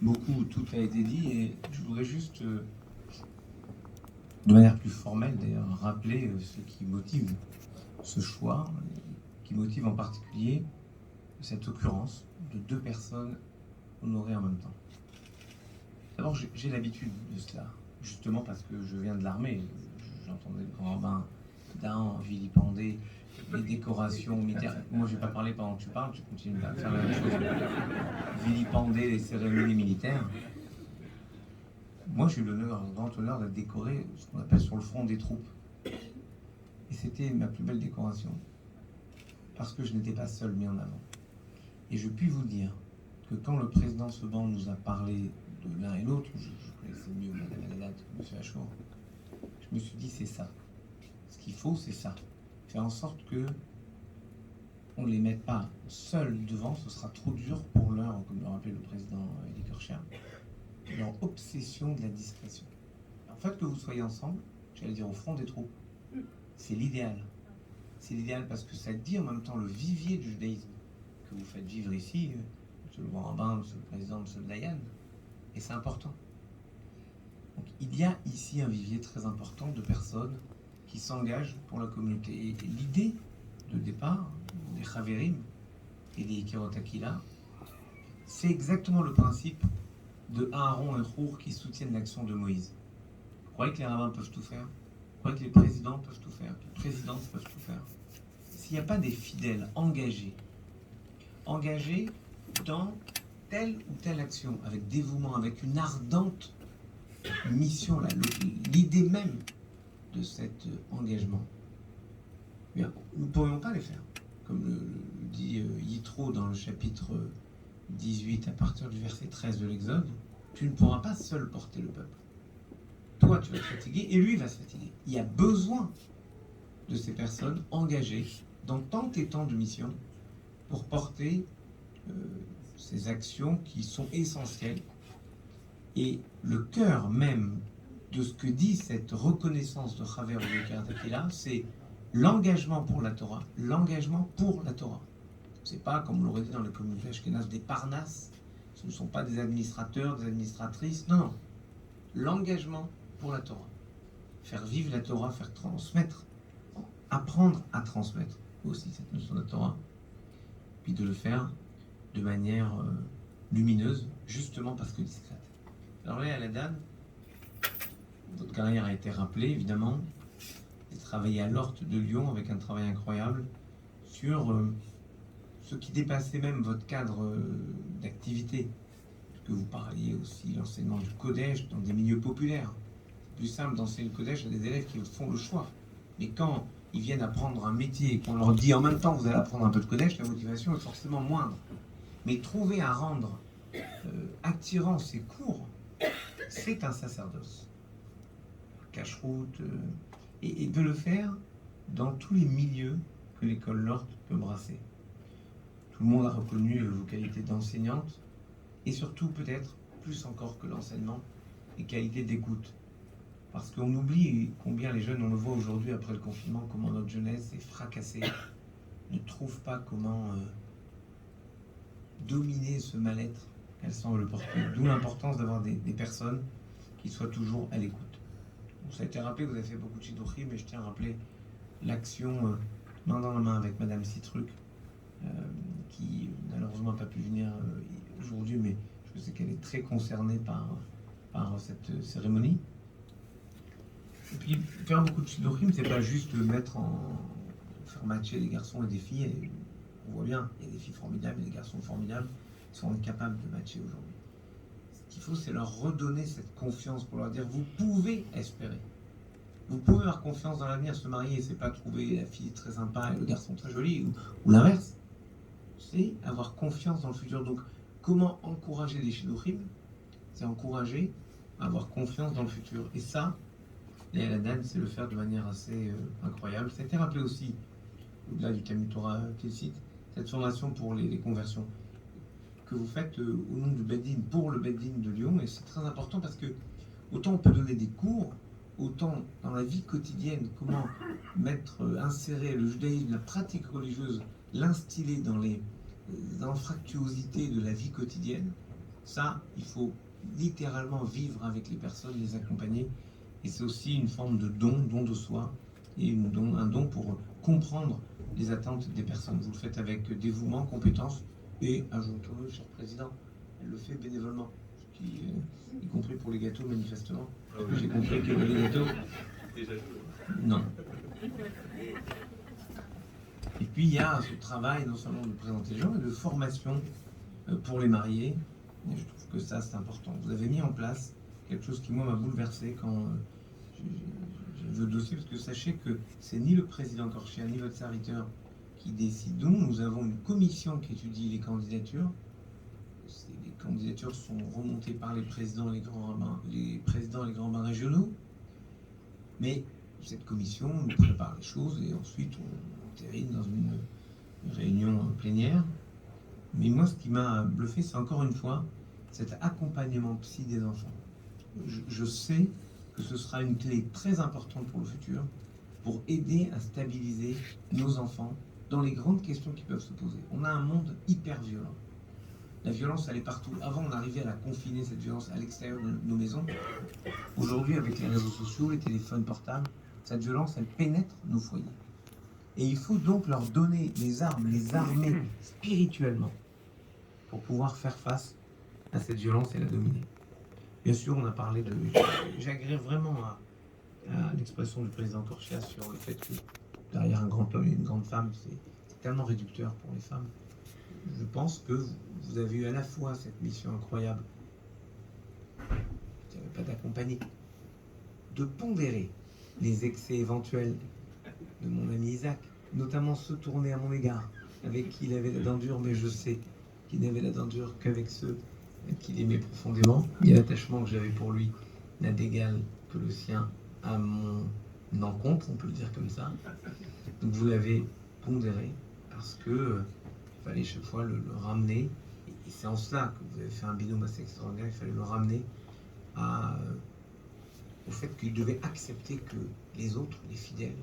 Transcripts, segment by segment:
beaucoup, tout a été dit, et je voudrais juste, de manière plus formelle d'ailleurs, rappeler ce qui motive ce choix, qui motive en particulier cette occurrence de deux personnes honorées en même temps. D'abord, j'ai l'habitude de cela, justement parce que je viens de l'armée. J'entendais le grand rabbin Dan vilipender les décorations militaires. Moi, je ne vais pas parler pendant que tu parles, tu continues à faire la même chose. Vilipender les cérémonies militaires. Moi, j'ai eu le grand honneur d'être décoré, ce qu'on appelle sur le front des troupes. Et c'était ma plus belle décoration, parce que je n'étais pas seul mis en avant. Et je puis vous dire que quand le président Seban nous a parlé de l'un et l'autre, je connaissais mieux Mme Haddad que M. Achour, je me suis dit, c'est ça. Ce qu'il faut, c'est ça. Faire en sorte que on ne les mette pas seuls devant, ce sera trop dur pour leur, comme le rappelait le président Elie Korcher, leur obsession de la discrétion. En fait, que vous soyez ensemble, j'allais dire au front des troupes, c'est l'idéal. C'est l'idéal parce que ça dit en même temps le vivier du judaïsme que vous faites vivre ici, monsieur le grand rabbin, monsieur le président, monsieur le Dayan, et c'est important. Donc il y a ici un vivier très important de personnes qui s'engagent pour la communauté. Et l'idée de départ des Chaverim et des Kerot Akila, c'est exactement le principe de Aaron et Hur qui soutiennent l'action de Moïse. Vous croyez que les rabbins peuvent tout faire? Vous croyez que les présidents peuvent tout faire? Que les présidences peuvent tout faire? S'il n'y a pas des fidèles engagés dans telle ou telle action, avec dévouement, avec une ardente mission, l'idée même de cet engagement, bien, nous ne pourrions pas les faire. Comme le dit Yitro dans le chapitre 18, à partir du verset 13 de l'Exode, tu ne pourras pas seul porter le peuple. Toi, tu vas te fatiguer et lui va se fatiguer. Il y a besoin de ces personnes engagées dans tant et tant de missions pour porter ces actions qui sont essentielles. Et le cœur même de ce que dit cette reconnaissance de Chaver ou de Kerot Akila, c'est l'engagement pour la Torah. L'engagement pour la Torah. C'est pas, comme on l'aurait dit dans les communautés ashkénazes, des parnasses. Ce ne sont pas des administrateurs, des administratrices. Non, non. L'engagement pour la Torah. Faire vivre la Torah, faire transmettre. Apprendre à transmettre aussi cette notion de Torah. Puis de le faire de manière lumineuse, justement parce que discrète. Alors là, à la Dan, votre carrière a été rappelée, évidemment. Vous avez travaillé à l'Horte de Lyon avec un travail incroyable sur ce qui dépassait même votre cadre d'activité. Que vous parliez aussi l'enseignement du Kodesh dans des milieux populaires. C'est plus simple d'enseigner le Kodesh à des élèves qui font le choix. Mais quand ils viennent apprendre un métier et qu'on leur dit en même temps vous allez apprendre un peu de Kodesh, la motivation est forcément moindre. Mais trouver à rendre attirant ces cours, c'est un sacerdoce. Cache-route, et de le faire dans tous les milieux que l'école Lort peut brasser. Tout le monde a reconnu vos qualités d'enseignante, et surtout peut-être, plus encore que l'enseignement, les qualités d'écoute. Parce qu'on oublie combien les jeunes, on le voit aujourd'hui après le confinement, comment notre jeunesse est fracassée, ne trouve pas comment dominer ce mal-être qu'elle semble porter. D'où l'importance d'avoir des personnes qui soient toujours à l'écoute. Bon, ça a été rappelé, vous avez fait beaucoup de shidduchim, mais je tiens à rappeler l'action main dans la main avec Madame Citruc, qui malheureusement n'a pas pu venir aujourd'hui, mais je sais qu'elle est très concernée par cette cérémonie. Et puis, faire beaucoup de shidduchim, c'est pas juste faire matcher des garçons et des filles. Et on voit bien, il y a des filles formidables et des garçons formidables qui sont incapables de matcher aujourd'hui. Ce qu'il faut, c'est leur redonner cette confiance pour leur dire vous pouvez espérer. Vous pouvez avoir confiance dans l'avenir. Se marier, c'est pas trouver la fille très sympa et le garçon très joli, ou l'inverse. C'est avoir confiance dans le futur. Donc, comment encourager les shidduchim? C'est encourager à avoir confiance dans le futur. Et ça, les Aladan, c'est le faire de manière assez incroyable. Ça a été rappelé aussi, au-delà du Talmud Torah qu'il cite, cette formation pour les conversions que vous faites au nom du Beit Din, pour le Beit Din de Lyon. Et c'est très important parce que autant on peut donner des cours, autant dans la vie quotidienne, comment insérer le judaïsme, la pratique religieuse, l'instiller dans les infractuosités de la vie quotidienne, Ça, il faut littéralement vivre avec les personnes, les accompagner. Et c'est aussi une forme de don de soi, et un don pour comprendre les attentes des personnes. Vous le faites avec dévouement, compétence, et ajoutons-le, cher président, elle le fait bénévolement, y compris pour les gâteaux, manifestement. J'ai compris que les gâteaux... Non. Et puis il y a ce travail non seulement de présenter les gens, mais de formation pour les mariés. Et je trouve que ça, c'est important. Vous avez mis en place quelque chose qui, moi, m'a bouleversé quand j'ai vu le dossier, parce que sachez que c'est ni le président Korchia, ni votre serviteur qui décidons. Nous avons une commission qui étudie les candidatures. Les candidatures sont remontées par les présidents et les grands rabbins régionaux. Mais cette commission nous prépare les choses et ensuite on termine dans une réunion plénière. Mais moi, ce qui m'a bluffé, c'est encore une fois cet accompagnement psy des enfants. Je sais que ce sera une clé très importante pour le futur, pour aider à stabiliser nos enfants dans les grandes questions qui peuvent se poser. On a un monde hyper violent. La violence, elle est partout. Avant, on arrivait à la confiner, cette violence, à l'extérieur de nos maisons. Aujourd'hui, avec les réseaux sociaux, les téléphones portables, cette violence, elle pénètre nos foyers. Et il faut donc leur donner les armes, les armer spirituellement pour pouvoir faire face à cette violence et la dominer. Bien sûr, on a parlé de... J'agrée vraiment à l'expression du président Korchia sur le fait que derrière un grand homme et une grande femme, c'est tellement réducteur pour les femmes. Je pense que vous avez eu à la fois cette mission incroyable, je ne dirais pas d'accompagner, de pondérer les excès éventuels de mon ami Isaac, notamment ceux tournés à mon égard, avec qui il avait la dent dure, mais je sais qu'il n'avait la dent dure qu'avec ceux qu'il aimait profondément. Et l'attachement que j'avais pour lui n'a d'égal que le sien à mon encontre, on peut le dire comme ça. Donc vous l'avez pondéré parce que il fallait chaque fois le ramener, et c'est en cela que vous avez fait un binôme assez extraordinaire. Il fallait le ramener au fait qu'il devait accepter que les autres, les fidèles,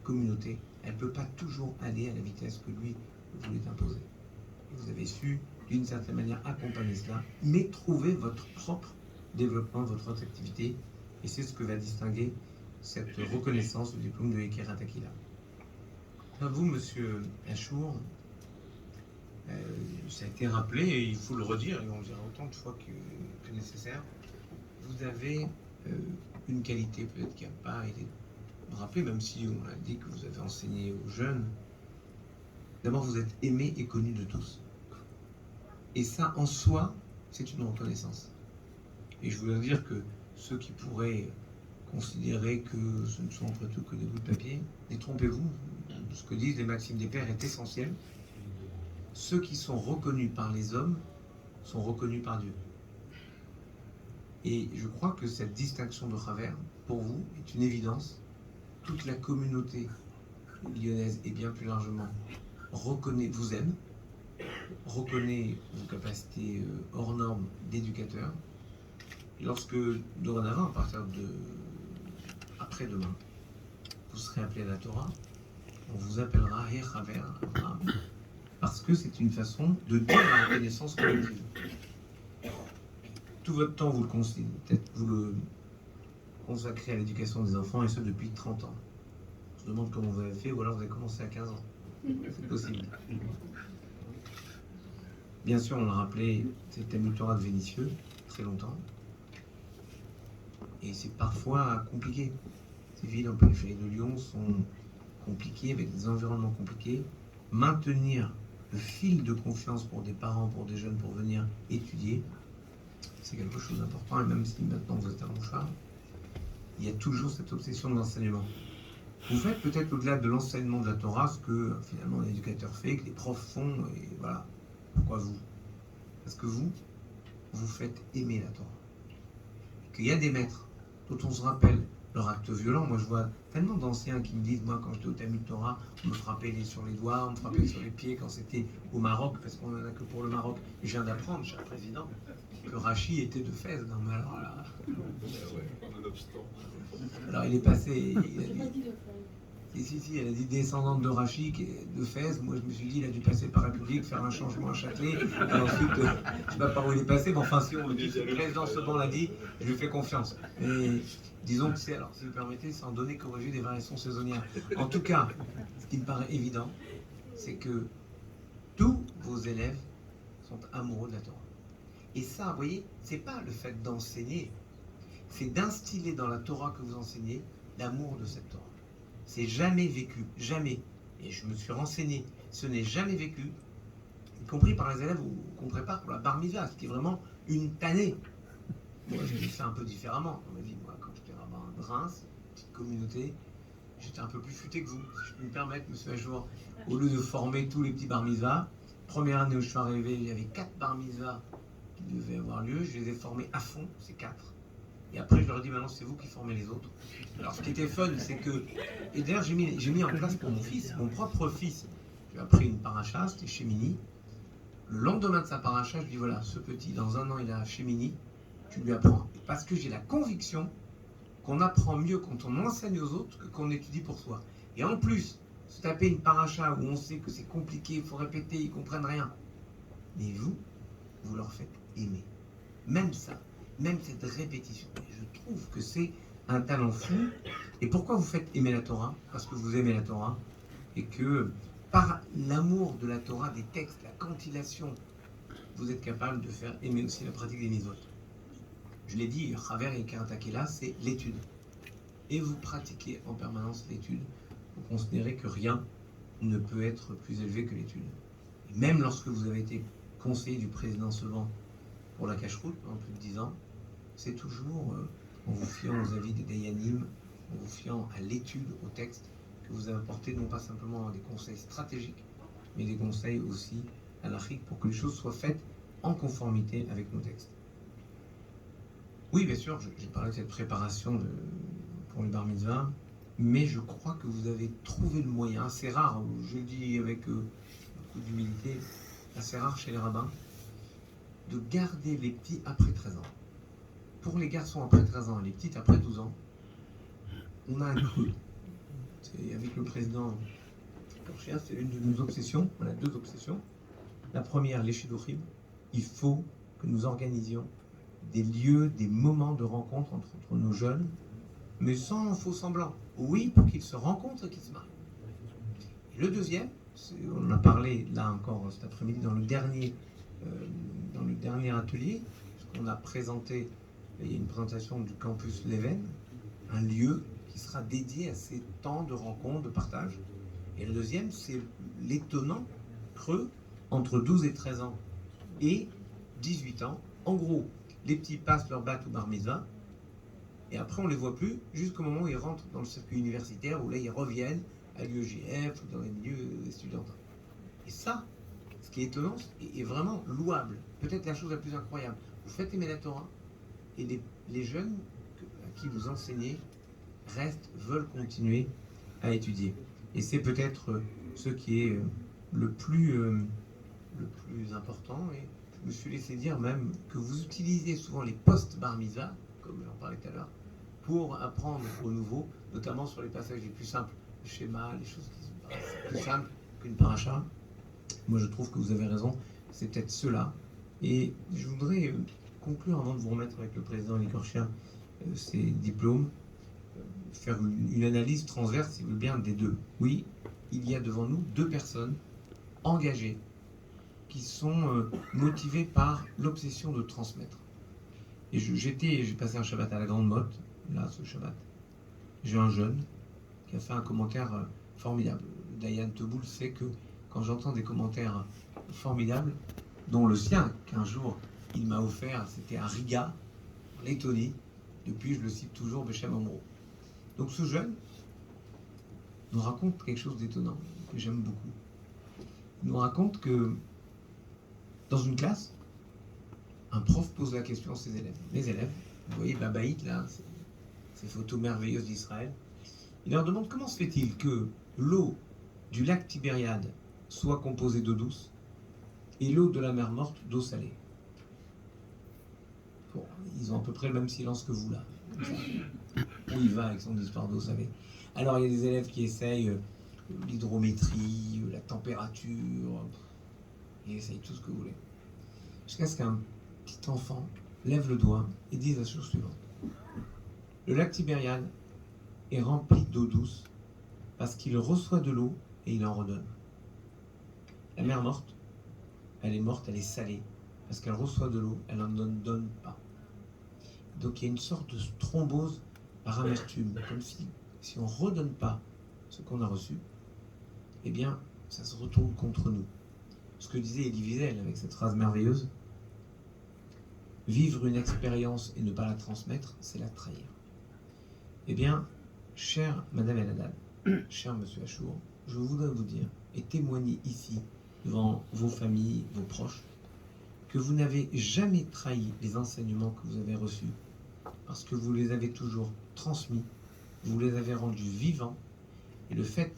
communauté, elle ne peut pas toujours aller à la vitesse que lui voulait imposer. Et vous avez su, d'une certaine manière, accompagner cela, mais trouver votre propre développement, votre propre activité, et c'est ce que va distinguer cette reconnaissance du diplôme de Ekeret Akila. À vous, monsieur Achour, ça a été rappelé, et il faut le redire, et on le dira autant de fois que nécessaire, vous avez une qualité peut-être qui n'a pas été rappelée, même si on a dit que vous avez enseigné aux jeunes. D'abord, vous êtes aimé et connu de tous. Et ça, en soi, c'est une reconnaissance. Et je voudrais dire que ceux qui pourraient considérer que ce ne sont entre tout que des bouts de papier, détrompez-vous, ce que disent les maximes des pères est essentiel. Ceux qui sont reconnus par les hommes sont reconnus par Dieu. Et je crois que cette distinction de travers, pour vous, est une évidence. Toute la communauté lyonnaise et bien plus largement vous aime, reconnaît vos capacités hors normes d'éducateur. Et lorsque, dorénavant, à partir de après-demain, vous serez appelé à la Torah, on vous appellera Hechaver Abraham, parce que c'est une façon de dire la reconnaissance collective. Tout votre temps, vous le consacrez à l'éducation des enfants, et ce depuis 30 ans. Je me demande comment vous avez fait, ou alors vous avez commencé à 15 ans. C'est possible. Bien sûr, on a rappelé cet Talmud Torah de Vénitieux, très longtemps. Et c'est parfois compliqué. Ces villes en périphérie de Lyon sont compliquées, avec des environnements compliqués. Maintenir le fil de confiance pour des parents, pour des jeunes, pour venir étudier, c'est quelque chose d'important. Et même si maintenant vous êtes à Montchard, il y a toujours cette obsession de l'enseignement. Vous faites peut-être au-delà de l'enseignement de la Torah ce que finalement l'éducateur fait, que les profs font, et voilà. Pourquoi vous? Parce que vous faites aimer la Torah. Qu'il y a des maîtres dont on se rappelle leur acte violent. Moi, je vois tellement d'anciens qui me disent, moi, quand j'étais au Talmud Torah, on me frappait sur les doigts, on me frappait sur les pieds quand c'était au Maroc, parce qu'on n'en a que pour le Maroc. Et je viens d'apprendre, cher président, que Rachi était de Fès. Non, mais alors là... Alors, il est passé... Si, elle a dit descendante de Rachid et de Fès. Moi, je me suis dit, il a dû passer par République, faire un changement à Châtelet. Et ensuite, je ne sais pas par où il est passé, mais enfin, si on me dit que le président Seban l'a dit, je lui fais confiance. Mais disons que c'est, alors si vous permettez, sans donner corriger des variations saisonnières. En tout cas, ce qui me paraît évident, c'est que tous vos élèves sont amoureux de la Torah. Et ça, vous voyez, c'est pas le fait d'enseigner, c'est d'instiller dans la Torah que vous enseignez l'amour de cette Torah. C'est jamais vécu, jamais. Et je me suis renseigné, ce n'est jamais vécu, y compris par les élèves qu'on prépare pour la bar mitzvah, ce qui est vraiment une tannée. Moi, j'ai fait un peu différemment dans ma vie. Moi, quand j'étais rabbin de Reims, petite communauté, j'étais un peu plus futé que vous, si je peux me permettre, monsieur Ajour. Au lieu de former tous les petits bar mitzvahs, première année où je suis arrivé, il y avait 4 bar mitzvahs qui devaient avoir lieu, je les ai formés à fond, ces 4. Et après, je leur ai dit, maintenant, c'est vous qui formez les autres. Alors, ce qui était fun, c'est que... Et d'ailleurs, j'ai mis en place pour mon fils, mon propre fils. J'ai appris une paracha, c'était chez Mini. Le lendemain de sa paracha, je dis, voilà, ce petit, dans un an, il est chez Mini, tu lui apprends. Parce que j'ai la conviction qu'on apprend mieux quand on enseigne aux autres que qu'on étudie pour soi. Et en plus, se taper une paracha où on sait que c'est compliqué, il faut répéter, ils ne comprennent rien. Mais vous leur faites aimer. Même ça. Même cette répétition. Et je trouve que c'est un talent fou. Et pourquoi vous faites aimer la Torah? Parce que vous aimez la Torah. Et que par l'amour de la Torah, des textes, la cantillation, vous êtes capable de faire aimer aussi la pratique des mitzvot. Je l'ai dit, Chaver et Karatakela, c'est l'étude. Et vous pratiquez en permanence l'étude. Vous considérez que rien ne peut être plus élevé que l'étude. Et même lorsque vous avez été conseiller du président Seban pour la cache-route pendant plus de 10 ans, c'est toujours en vous fiant aux avis des Dayanim, en vous fiant à l'étude, au texte, que vous avez apporté non pas simplement des conseils stratégiques, mais des conseils aussi à l'achik pour que les choses soient faites en conformité avec nos textes. Oui, bien sûr, j'ai parlé de cette préparation pour le bar mitzvah, mais je crois que vous avez trouvé le moyen, assez rare, je le dis avec beaucoup d'humilité, assez rare chez les rabbins, de garder les petits après 13 ans. Pour les garçons après 13 ans et les petites après 12 ans, on a un creux. Avec le président Korchia, c'est l'une de nos obsessions. On a 2 obsessions. La première, les shidduchim. Il faut que nous organisions des lieux, des moments de rencontre entre nos jeunes, mais sans faux semblant. Oui, pour qu'ils se rencontrent et qu'ils se marient. Et le deuxième, on en a parlé là encore cet après-midi dans le dernier atelier, qu'on a présenté. Il y a une présentation du campus Leven, un lieu qui sera dédié à ces temps de rencontre, de partage. Et le deuxième, c'est l'étonnant creux entre 12 et 13 ans et 18 ans. En gros, les petits passent leur bat ou bar mitzvah, et après on ne les voit plus jusqu'au moment où ils rentrent dans le circuit universitaire, où là ils reviennent à l'UEJF ou dans les milieux étudiantins. Et ça, ce qui est étonnant, est vraiment louable. Peut-être la chose la plus incroyable. Vous faites aimer la Torah, et les jeunes à qui vous enseignez veulent continuer à étudier. Et c'est peut-être ce qui est le plus important. Et je me suis laissé dire même que vous utilisez souvent les post-bar mitzvah, comme j'en parlais tout à l'heure, pour apprendre au nouveau, notamment sur les passages les plus simples, le schéma, les choses qui sont plus simples qu'une paracha. Moi, je trouve que vous avez raison. C'est peut-être cela. Et je voudrais conclure avant de vous remettre avec le président Likorchia ses diplômes, faire une analyse transverse, si vous voulez bien, des 2. Oui, il y a devant nous 2 personnes engagées qui sont motivées par l'obsession de transmettre. Et j'ai passé un Shabbat à la Grande Motte, là, ce Shabbat. J'ai un jeune qui a fait un commentaire formidable. Dayan Teboul sait que quand j'entends des commentaires formidables, dont le sien, qu'un jour il m'a offert, c'était à Riga, en Lettonie. Depuis, je le cite toujours, Beshem Omro. Donc ce jeune nous raconte quelque chose d'étonnant, que j'aime beaucoup. Il nous raconte que dans une classe, un prof pose la question à ses élèves. Les élèves, vous voyez Babaït là, ces photos merveilleuses d'Israël. Il leur demande comment se fait-il que l'eau du lac Tibériade soit composée d'eau douce et l'eau de la mer Morte d'eau salée. Bon, ils ont à peu près le même silence que vous là. Où il va avec son histoire d'eau salée. Alors il y a des élèves qui essayent l'hydrométrie, la température, ils essayent tout ce que vous voulez. Jusqu'à ce qu'un petit enfant lève le doigt et dise la chose suivante. Le lac Tibériade est rempli d'eau douce parce qu'il reçoit de l'eau et il en redonne. La mer morte, elle est morte, elle est salée parce qu'elle reçoit de l'eau, elle n'en donne pas. Donc il y a une sorte de thrombose par amertume, comme si on ne redonne pas ce qu'on a reçu, eh bien, ça se retourne contre nous. Ce que disait Elie Wiesel avec cette phrase merveilleuse, vivre une expérience et ne pas la transmettre, c'est la trahir. Eh bien, chère Madame El Haddad, cher Monsieur Achour, je voudrais vous dire et témoigner ici, devant vos familles, vos proches, que vous n'avez jamais trahi les enseignements que vous avez reçus, parce que vous les avez toujours transmis, vous les avez rendus vivants, et le fait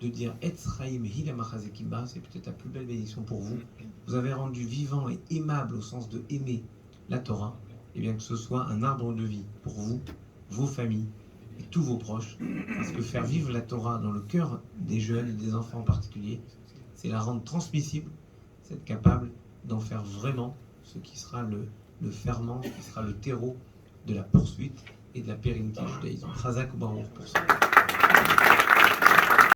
de dire Etzraïm Hilamachazekimba, c'est peut-être la plus belle bénédiction pour vous, vous avez rendu vivant et aimable au sens de aimer la Torah, et bien que ce soit un arbre de vie pour vous, vos familles et tous vos proches, parce que faire vivre la Torah dans le cœur des jeunes et des enfants en particulier, c'est la rendre transmissible, c'est être capable d'en faire vraiment ce qui sera le ferment, ce qui sera le terreau de la poursuite et de la pérennité du judaïsme. Chazak ou Baruch pour ça.